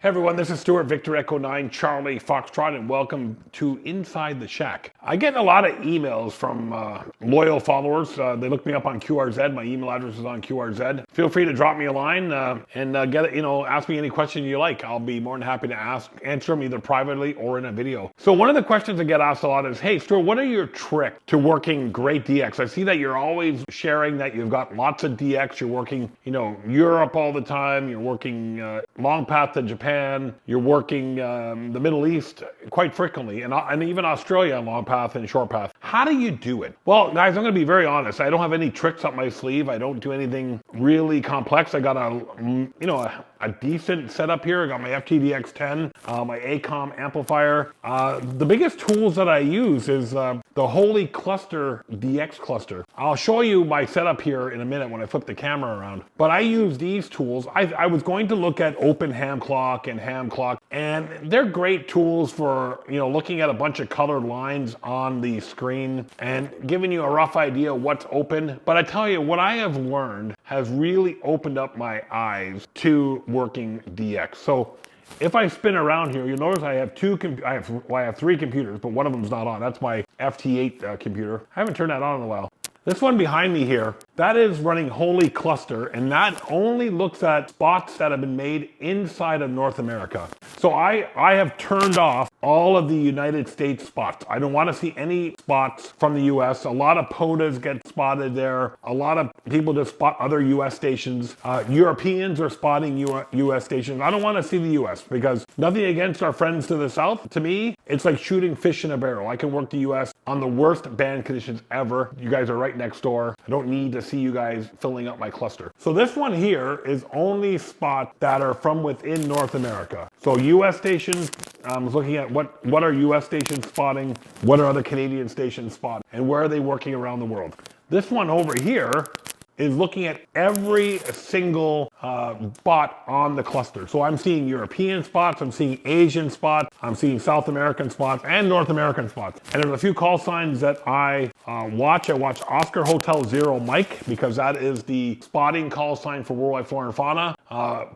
Hey everyone, this is Stuart, Victor Echo 9, Charlie Foxtrot, and welcome to Inside the Shack. I get a lot of emails from loyal followers. They look me up on QRZ. My email address is on QRZ. Feel free to drop me a line and ask me any question you like. I'll be more than happy to answer them either privately or in a video. So one of the questions I get asked a lot is, hey Stuart, what are your tricks to working great DX? I see that you're always sharing that you've got lots of DX. You're working, Europe all the time. You're working long path to Japan. You're working the Middle East quite frequently, and even Australia on long path and short path. How do you do it? Well, guys, I'm going to be very honest. I don't have any tricks up my sleeve. I don't do anything really complex. I got a decent setup here. I got my FTDX10, my ACOM amplifier. The biggest tools that I use is the Holy Cluster DX cluster. I'll show you my setup here in a minute when I flip the camera around. But I use these tools. I was going to look at Open Ham Clock and Ham Clock, and they're great tools for looking at a bunch of colored lines on the screen and giving you a rough idea what's open. But I tell you, what I have learned has really opened up my eyes to working DX. So if I spin around here, you'll notice I have three computers, but one of them's not on. That's my FT8 computer. I haven't turned that on in a while. This one behind me here, that is running Holy Cluster, and that only looks at spots that have been made inside of North America. So I have turned off all of the United States spots. I don't want to see any spots from the US. A lot of POTAs get spotted there. A lot of people just spot other US stations. Europeans are spotting US stations. I don't want to see the US because nothing against our friends to the south. To me, it's like shooting fish in a barrel. I can work the US on the worst band conditions ever. You guys are right next door. I don't need to see you guys filling up my cluster. So this one here is only spots that are from within North America. So US stations, I was looking at what are US stations spotting, what are other Canadian stations spotting, and where are they working around the world. This one over here is looking at every single spot on the cluster. So I'm seeing European spots, I'm seeing Asian spots, I'm seeing South American spots, and North American spots. And there's a few call signs that I watch. I watch Oscar Hotel Zero Mike, because that is the spotting call sign for worldwide flora and fauna.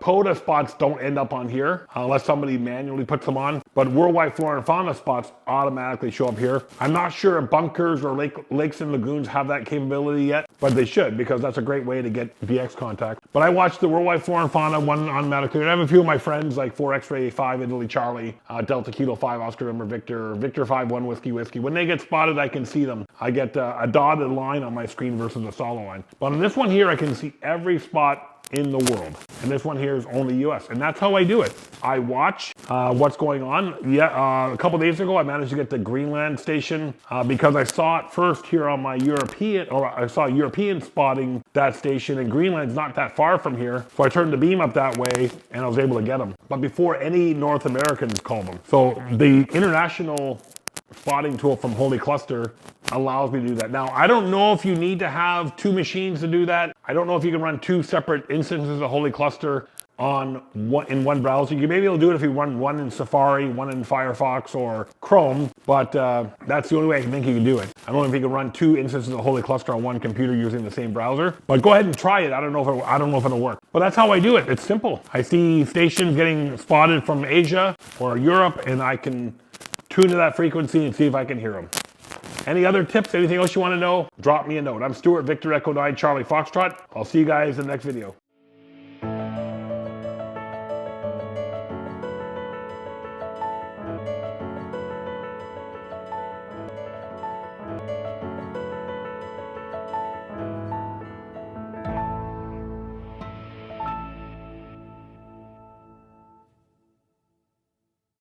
POTA spots don't end up on here unless somebody manually puts them on, but worldwide flora and fauna spots automatically show up here. I'm not sure if bunkers or lakes and lagoons have that capability yet, but they should, because that's a great way to get DX contact. But I watched the worldwide flora and fauna one automatically, and I have a few of my friends like 4 X-Ray 5 Italy Charlie, Delta Kilo 5 Oscar November Victor 5 1 Whiskey. When they get spotted, I can see them. I get a dotted line on my screen versus a solid line. But on this one here, I can see every spot in the world, and this one here is only US, and that's how I do it. I watch what's going on. A couple days ago I managed to get the Greenland station because I saw it first here on my I saw European spotting that station, and Greenland's not that far from here, so I turned the beam up that way and I was able to get them, but before any North Americans called them. So the international spotting tool from Holy Cluster allows me to do that. Now, I don't know if you need to have two machines to do that. I don't know if you can run two separate instances of Holy Cluster in one browser. You may be able to do it if you run one in Safari, one in Firefox or Chrome, but that's the only way I can think you can do it. I don't know if you can run two instances of Holy Cluster on one computer using the same browser, but go ahead and try it. I don't know if it'll work, but that's how I do it. It's simple. I see stations getting spotted from Asia or Europe, and I can tune to that frequency and see if I can hear them. Any other tips, anything else you want to know, drop me a note. I'm Stuart, Victor Echo 9, Charlie Foxtrot. I'll see you guys in the next video.